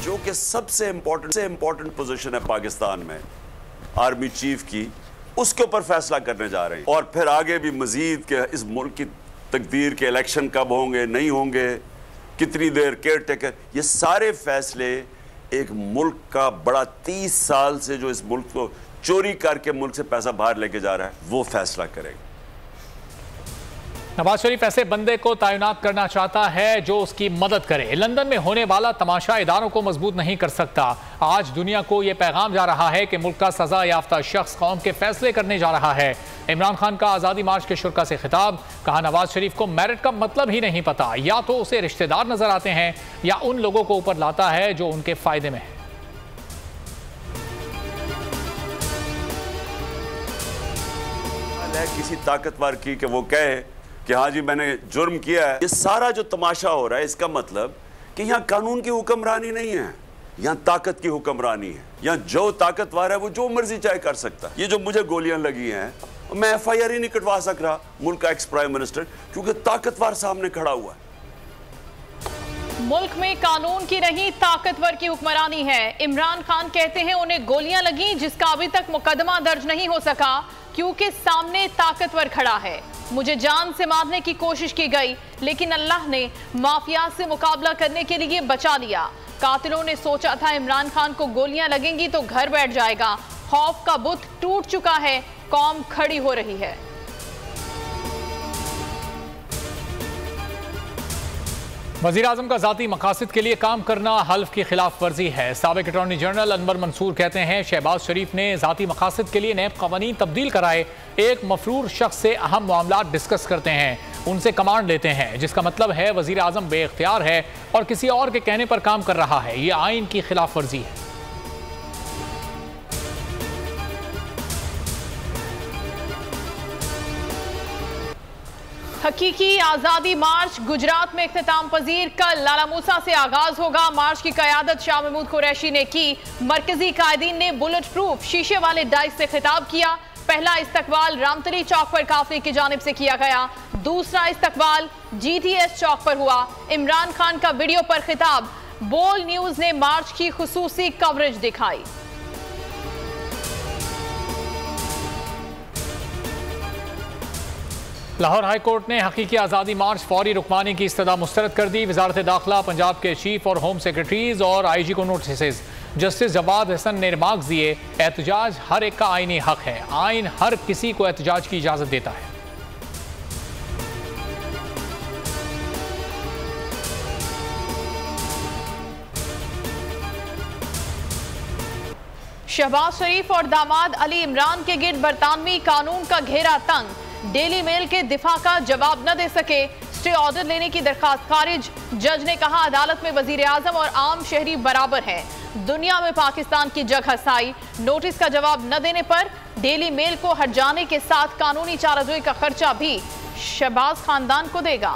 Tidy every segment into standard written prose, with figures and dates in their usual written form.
जो कि सबसे इंपॉर्टेंट पोजीशन है पाकिस्तान में, आर्मी चीफ की, उसके ऊपर फैसला करने जा रहे हैं। और फिर आगे भी मजीद के इस मुल्क की तकदीर के इलेक्शन कब होंगे, नहीं होंगे, कितनी देर केयर टेकर, ये सारे फैसले एक मुल्क का बड़ा 30 साल से जो इस मुल्क को चोरी करके मुल्क से पैसा बाहर लेके जा रहा है, वो फैसला करेगा। नवाज शरीफ ऐसे बंदे को तैनात करना चाहता है जो उसकी मदद करे। लंदन में होने वाला तमाशा इदारों को मजबूत नहीं कर सकता। आज दुनिया को यह पैगाम जा रहा है कि मुल्क का सजा याफ्ता शख्स कौम के फैसले करने जा रहा है। इमरान खान का आज़ादी मार्च के शुरा से खिताब, कहा नवाज शरीफ को मेरिट का मतलब ही नहीं पता, या तो उसे रिश्तेदार नजर आते हैं या उन लोगों को ऊपर लाता है जो उनके फायदे में है। किसी ताकतवर की कि वो कहे कि हाँ जी मैंने जुर्म किया है। ये सारा जो तमाशा हो रहा है, इसका मतलब कि यहाँ कानून की हुक्मरानी नहीं है, यहाँ ताकत की हुक्मरानी है। यहाँ जो ताकतवर है वो जो मर्जी चाहे कर सकता है। ये जो मुझे गोलियां लगी हैं, मैं FIR ही नहीं कटवा सक रहा मुल्क का एक्स प्राइम मिनिस्टर, क्योंकि ताकतवर सामने खड़ा हुआ है। मुल्क में कानून की नहीं ताकतवर की हुक्मरानी है। इमरान खान कहते हैं उन्हें गोलियां लगी जिसका अभी तक मुकदमा दर्ज नहीं हो सका क्योंकि सामने ताकतवर खड़ा है। मुझे जान से मारने की कोशिश की गई लेकिन अल्लाह ने माफिया से मुकाबला करने के लिए बचा लिया। कातिलों ने सोचा था इमरान खान को गोलियां लगेंगी तो घर बैठ जाएगा। खौफ का बुत टूट चुका है, कौम खड़ी हो रही है। वज़ीर आज़म का ज़ाती मकासद के लिए काम करना हल्फ की खिलाफ वर्जी है। साबिक अटॉर्नी जनरल अनवर मंसूर कहते हैं शहबाज शरीफ ने ज़ाती मकासद के लिए नैब क़वानीन तब्दील कराए। एक मफरूर शख्स से अहम मामलात डिस्कस करते हैं, उनसे कमांड लेते हैं, जिसका मतलब है वज़ीर आज़म बेइख्तियार है और किसी और के कहने पर काम कर रहा है। ये आइन की खिलाफ वर्जी है। हकीकी आज़ादी मार्च गुजरात में इख्तिताम पजीर। कल लाला मूसा से आगाज होगा। मार्च की क़यादत शाह महमूद कुरैशी ने की। मरकजी कायदीन ने बुलेट प्रूफ शीशे वाले डाइस से खिताब किया। पहला इस्तकबाल रामतली चौक पर काफिले की जानिब से किया गया, दूसरा इस्तकबाल GTS चौक पर हुआ। इमरान खान का वीडियो पर खिताब। बोल न्यूज ने मार्च की खुसूसी कवरेज दिखाई। लाहौर हाई कोर्ट ने हकीकी आज़ादी मार्च फौरी रुकवाने की इस्तदा मुस्तरद कर दी। वजारत दाखिला, पंजाब के चीफ और होम सेक्रेटरीज और IG को नोटिस। जस्टिस जवाद हसन ने रिमार्क्स दिए, एहतजाज हर एक का आईनी हक है, आइन हर किसी को एहतजाज की इजाज़त देता है। शहबाज शरीफ और दामाद अली इमरान के गिर्द बरतानवी कानून का घेरा तंग। डेली मेल के दिफा का जवाब न दे सके, स्टे ऑर्डर लेने की दरखास्त खारिज। जज ने कहा अदालत में वजीर आजम और आम शहरी बराबर हैं। दुनिया में पाकिस्तान की जगह साई। नोटिस का जवाब न देने पर डेली मेल को हट जाने के साथ कानूनी चाराजोई का खर्चा भी शहबाज खानदान को देगा।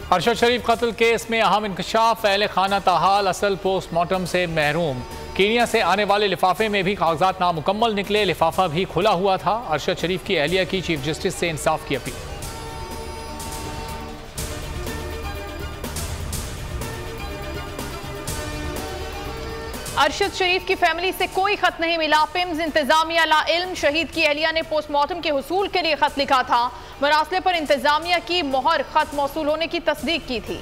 अरशद शरीफ कत्ल केस में अहम इंकशाफ, अहले खाना ताहाल असल पोस्टमार्टम से महरूम। कीनिया से आने वाले लिफाफे में भी कागजात नामुकम्मल निकले, लिफाफा भी खुला हुआ था। अरशद शरीफ की अहलिया की चीफ जस्टिस से इंसाफ की अपील। अरशद शरीफ की फैमिली से कोई खत नहीं मिला। पिम्स इंतजामिया ला इल्म, शहीद की अहलिया ने पोस्टमार्टम के हुसूल के लिए खत लिखा था। मरासले पर इंतजामिया की मोहर, खत मौसूल होने की तस्दीक की थी।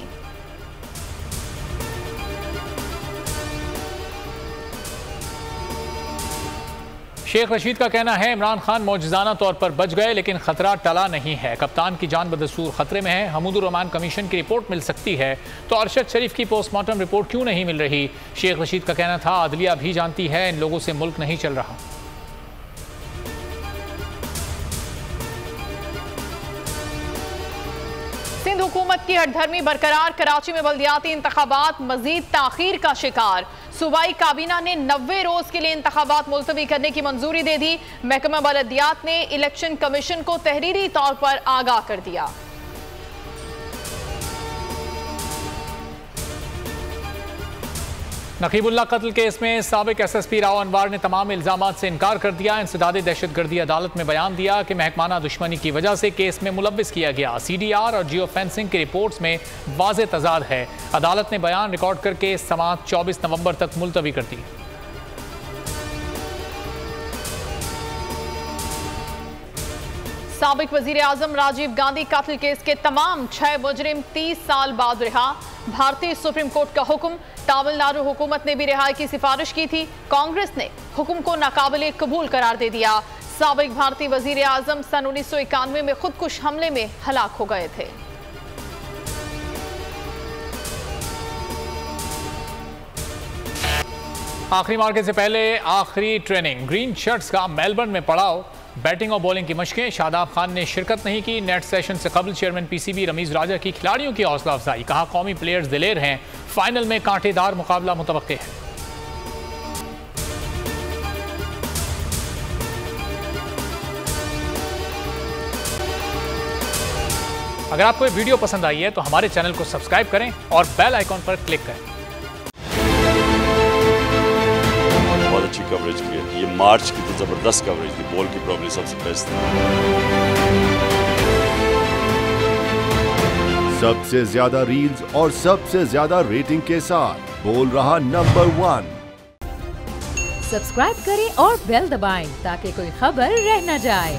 शेख रशीद का कहना है इमरान खान मौजूदाना तौर पर बच गए लेकिन खतरा टला नहीं है। कप्तान की जान बदस्तूर खतरे में है। हमूदुर रहमान कमीशन की रिपोर्ट मिल सकती है तो अरशद शरीफ की पोस्टमार्टम रिपोर्ट क्यों नहीं मिल रही। शेख रशीद का कहना था अदलिया भी जानती है इन लोगों से मुल्क नहीं चल रहा। सिंध हुकूमत की हठधर्मी बरकरार। कराची में बल्दियाती इंतखाबात मजीद ताखीर का शिकार। सूबाई काबीना ने 90 रोज के लिए इंतखाबात मुलतवी करने की मंजूरी दे दी। महकमा बलदियात ने इलेक्शन कमीशन को तहरीरी तौर पर आगाह कर दिया। नकीबुल्लाह कत्ल केस में साबिक SSP राव अनवार ने तमाम इल्जामात से इनकार कर दिया। इंसदाद दहशतगर्दी अदालत में बयान दिया कि महकमाना दुश्मनी की वजह से केस में मुलव्विस किया गया। CDR और जियो फेंसिंग की रिपोर्ट्स में वाज़ेह तजाद है। अदालत ने बयान रिकॉर्ड करके समाअत 24 नवंबर तक मुलतवी कर दी। साबिक वजीर आजम राजीव गांधी कत्ल केस के तमाम 6 मुजरिम 30 साल बाद रिहा। भारतीय सुप्रीम कोर्ट का हुक्म। तमिलनाडु हुकूमत ने भी रिहाई की सिफारिश की थी। कांग्रेस ने हुक्म को नाकाबिले कबूल करार दे दिया। साबिक भारतीय वजीर आजम सन 1991 में खुदकुश हमले में हलाक हो गए थे। आखिरी मार्के से पहले आखिरी ट्रेनिंग ग्रीन शर्ट्स का मेलबर्न में पड़ाव। बैटिंग और बॉलिंग की मशकें। शादाब खान ने शिरकत नहीं की। नेट सेशन से कबल चेयरमैन PCB रमीज राजा की खिलाड़ियों की हौसला अफजाई। कहा कौमी प्लेयर्स दिलेर हैं। फाइनल में कांटेदार मुकाबला मुतवक्के है। अगर आपको ये वीडियो पसंद आई है तो हमारे चैनल को सब्सक्राइब करें और बेल आइकॉन पर क्लिक करें। बहुत अच्छी कवरेज की है। ये मार्च की तो जबरदस्त कवरेज थी। बॉल की प्रॉब्लम सबसे बेस्ट थी। सबसे ज्यादा रील्स और सबसे ज्यादा रेटिंग के साथ बोल रहा नंबर 1। सब्सक्राइब करें और बेल दबाएं ताकि कोई खबर रह न जाए।